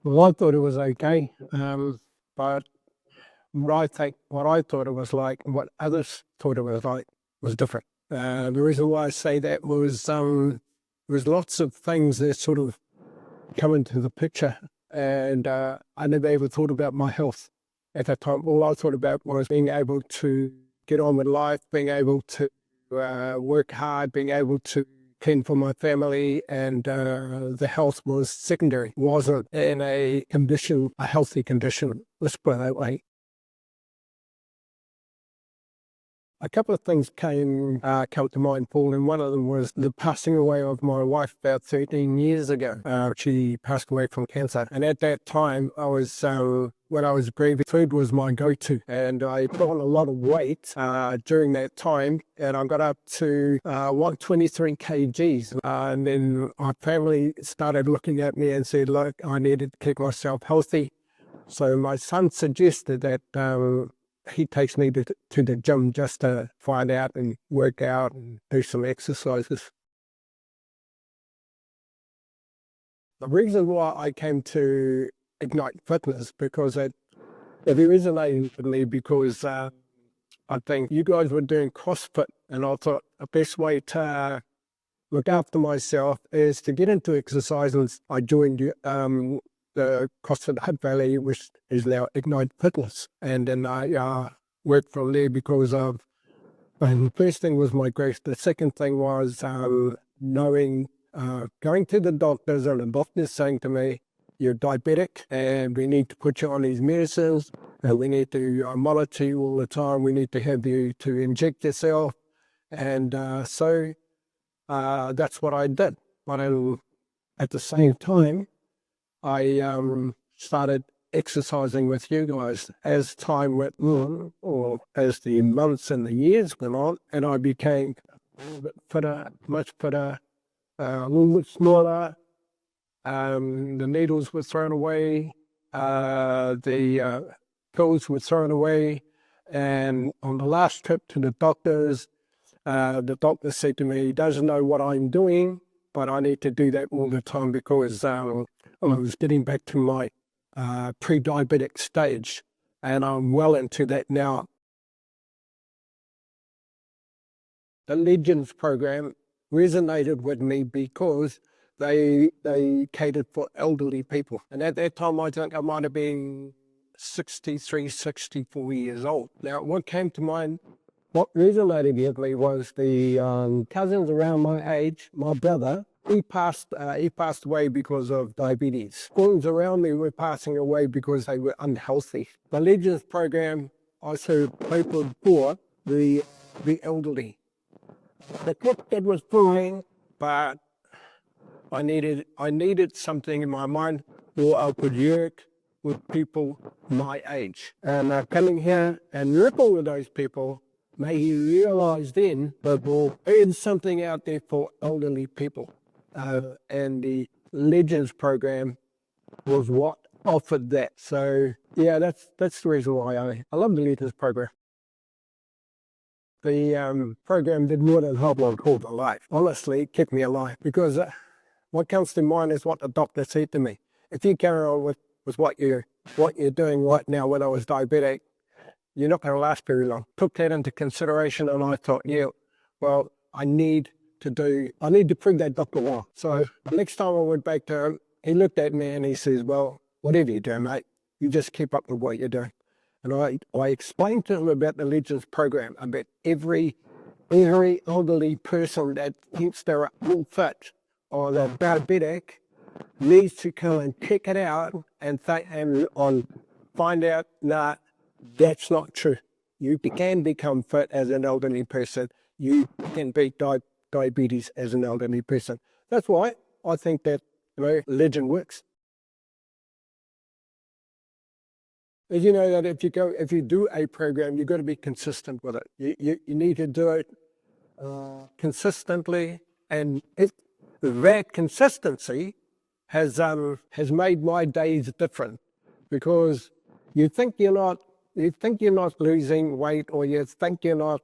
Well, I thought it was okay, but what I thought it was like, and what others thought it was like, was different. The reason why I say that was there was lots of things that sort of come into the picture, and I never ever thought about my health at that time. All I thought about was being able to get on with life, being able to work hard, being able to clean for my family, and the health was secondary. Wasn't in a condition, a healthy condition. Let's put it that way. A couple of things come to mind, Paul, and one of them was the passing away of my wife about 13 years ago. She passed away from cancer, and at that time, I was when I was grieving, food was my go-to, and I put on a lot of weight during that time, and I got up to 123 kgs, and then my family started looking at me and said, "Look, I needed to keep myself healthy." So my son suggested that he takes me to the gym just to find out and work out and do some exercises. The reason why I came to Ignite Fitness because it resonated with me because I think you guys were doing CrossFit, and I thought the best way to look after myself is to get into exercises. I joined the CrossFit Hutt Valley, which is now Ignite Fitness, and then I worked from there because of. And the first thing was my grief. The second thing was knowing, going to the doctors, and the doctors saying to me, "You're diabetic, and we need to put you on these medicines, and we need to monitor you all the time. We need to have you to inject yourself." And so that's what I did. But at the same time, I started exercising with you guys as time went on, or as the months and the years went on, and I became a little bit fitter, much fitter, a little bit smaller. The needles were thrown away, the pills were thrown away, and on the last trip to the doctor said to me, he doesn't know what I'm doing, but I need to do that all the time because I was getting back to my pre-diabetic stage, and I'm well into that now. The Legends program resonated with me because they catered for elderly people. And at that time, I think I might have been 63, 64 years old. Now, what came to mind, what resonated with me was the cousins around my age, my brother, he passed away because of diabetes. Friends around me were passing away because they were unhealthy. The Legends program also opened for the elderly. The cookbed was fine, but I needed something in my mind where I could work with people my age. And coming here and working with those people made you realize then that there's something out there for elderly people. And the Legends program was what offered that. So yeah, that's the reason why I love the Legends program. The program did more than help me hold alive. Honestly, it kept me alive because what comes to mind is what the doctor said to me. If you carry on with what you're doing right now when I was diabetic, you're not going to last very long. Took that into consideration, and I thought, yeah, well, I need to prove that doctor wrong. So next time I went back to him, he looked at me and he says, "Well, whatever you do, mate, you just keep up with what you're doing." And I explained to him about the Legends program, about every elderly person that thinks they're fit or they're diabetic needs to come and check it out and find out, nah, that's not true. You can become fit as an elderly person. You can beat diabetes as an elderly person. That's why I think that Legend works. As you know that if you do a program, you've got to be consistent with it. You need to do it consistently, and that consistency has made my days different because you think you're not losing weight, or you think you're not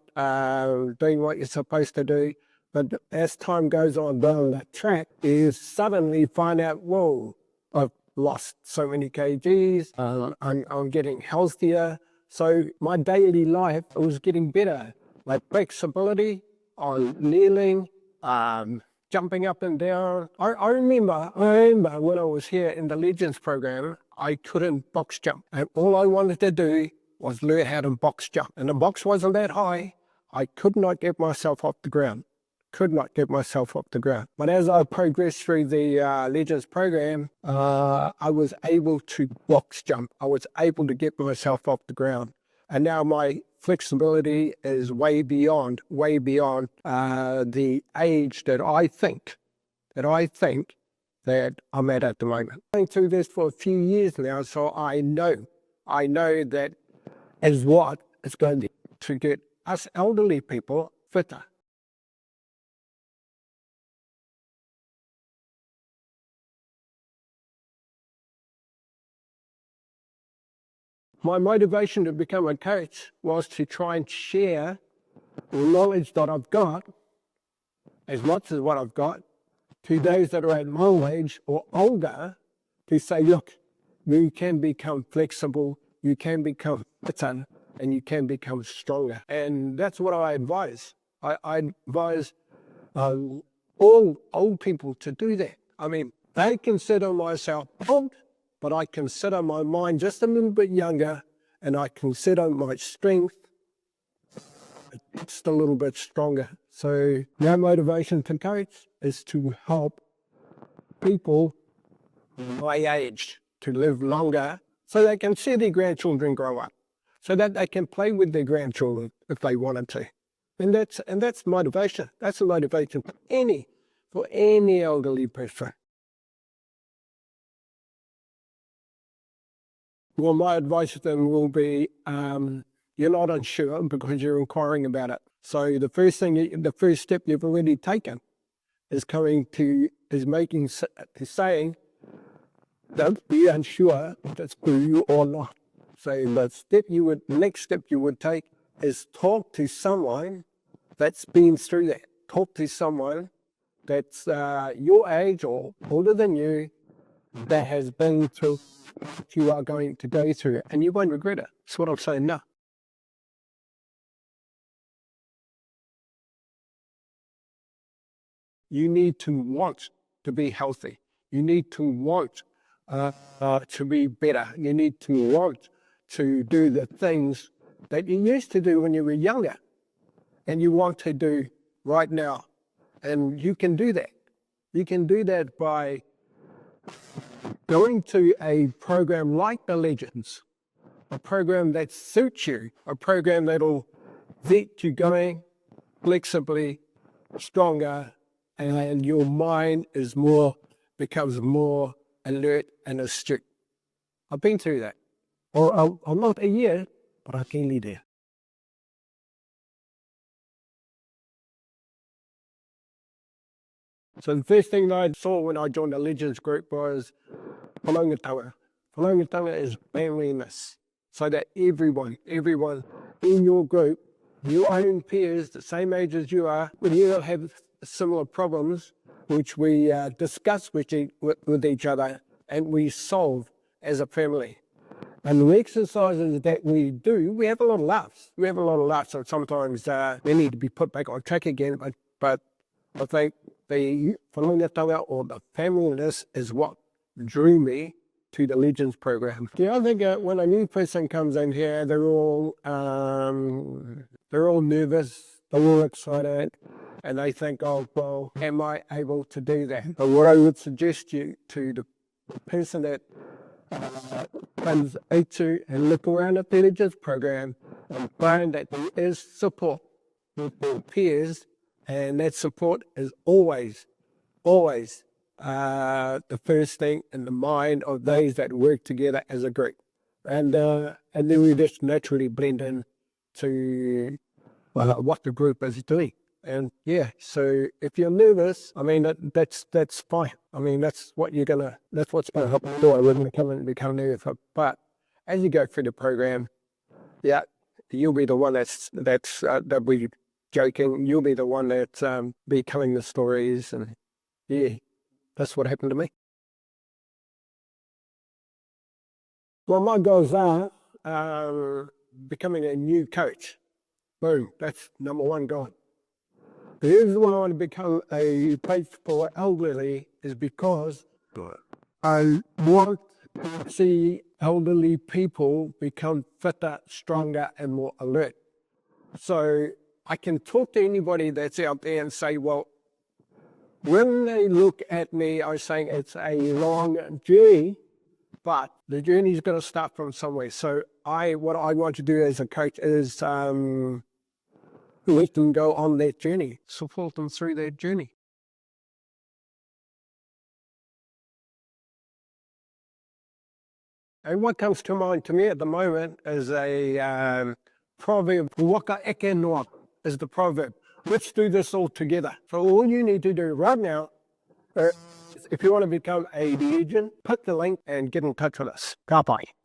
doing what you're supposed to do, but as time goes on down that track, you suddenly find out, whoa, I've lost so many kgs. I'm getting healthier. So my daily life was getting better. My flexibility on kneeling, jumping up and down. I remember when I was here in the Legends program, I couldn't box jump. And all I wanted to do was learn how to box jump. And the box wasn't that high. I could not get myself off the ground. Could not get myself off the ground. But as I progressed through the Legends program, I was able to box jump. I was able to get myself off the ground. And now my flexibility is way beyond the age that I think that I'm at the moment. I'm going through this for a few years now, so I know that is what it's going to get us elderly people fitter. My motivation to become a coach was to try and share the knowledge that I've got, as much as what I've got, to those that are at my age or older, to say, look, you can become flexible, you can become fitter, and you can become stronger. And that's what I advise. I advise all old people to do that. I mean, they consider myself old, but I consider my mind just a little bit younger, and I consider my strength just a little bit stronger. So my motivation to coach is to help people my age to live longer so they can see their grandchildren grow up, so that they can play with their grandchildren if they wanted to. And that's motivation. That's a motivation for any elderly person. Well, my advice to them will be, you're not unsure because you're inquiring about it. So the first step you've already taken is saying, don't be unsure if it's for you or not. So the next step you would take is talk to someone that's been through that. Talk to someone that's your age or older than you that has been through what you are going to go through, and you won't regret it. That's what I'm saying now. You need to want to be healthy. You need to want to be better. You need to want to do the things that you used to do when you were younger and you want to do right now. And you can do that. You can do that by going to a program like the Legends, a program that suits you, a program that'll get you going flexibly, stronger, and your mind becomes more alert and astute. I've been through that. Or I'm not a year, but I've been there. So the first thing that I saw when I joined the Legends group was whanaungatanga. Whanaungatanga is manliness. So that everyone in your group, your own peers, the same age as you are, when you have similar problems, which we discuss with each other and we solve as a family. And the exercises that we do, we have a lot of laughs. So sometimes they need to be put back on track again, but I think the whanaungatanga or the familyness is what drew me to the Legends program. Yeah, I think when a new person comes in here, they're all nervous, they're all excited, and they think, oh, well, am I able to do that? But what I would suggest to the person that comes into and look around at the Legends program and find that there is support with their peers, and that support is always the first thing in the mind of those that work together as a group. And then we just naturally blend in to what the group is doing. And yeah, so if you're nervous, I mean, that's fine. I mean, that's what's gonna help you do. I wouldn't come and become nervous. But as you go through the program, yeah, you'll be the one that we joking. You'll be the one that's be telling the stories, and yeah, that's what happened to me. Well, my goals are becoming a new coach. Boom, that's number one goal. The reason why I want to become a coach for elderly is because I want to see elderly people become fitter, stronger, and more alert. So I can talk to anybody that's out there and say, well, when they look at me, I'm saying it's a long journey, but the journey's got to start from somewhere. So what I want to do as a coach is let them go on that journey, support them through that journey. And what comes to mind to me at the moment is a proverb, waka eke noa, is the proverb. Let's do this all together. So all you need to do right now, if you want to become a legend, put the link and get in touch with us. Ka pai.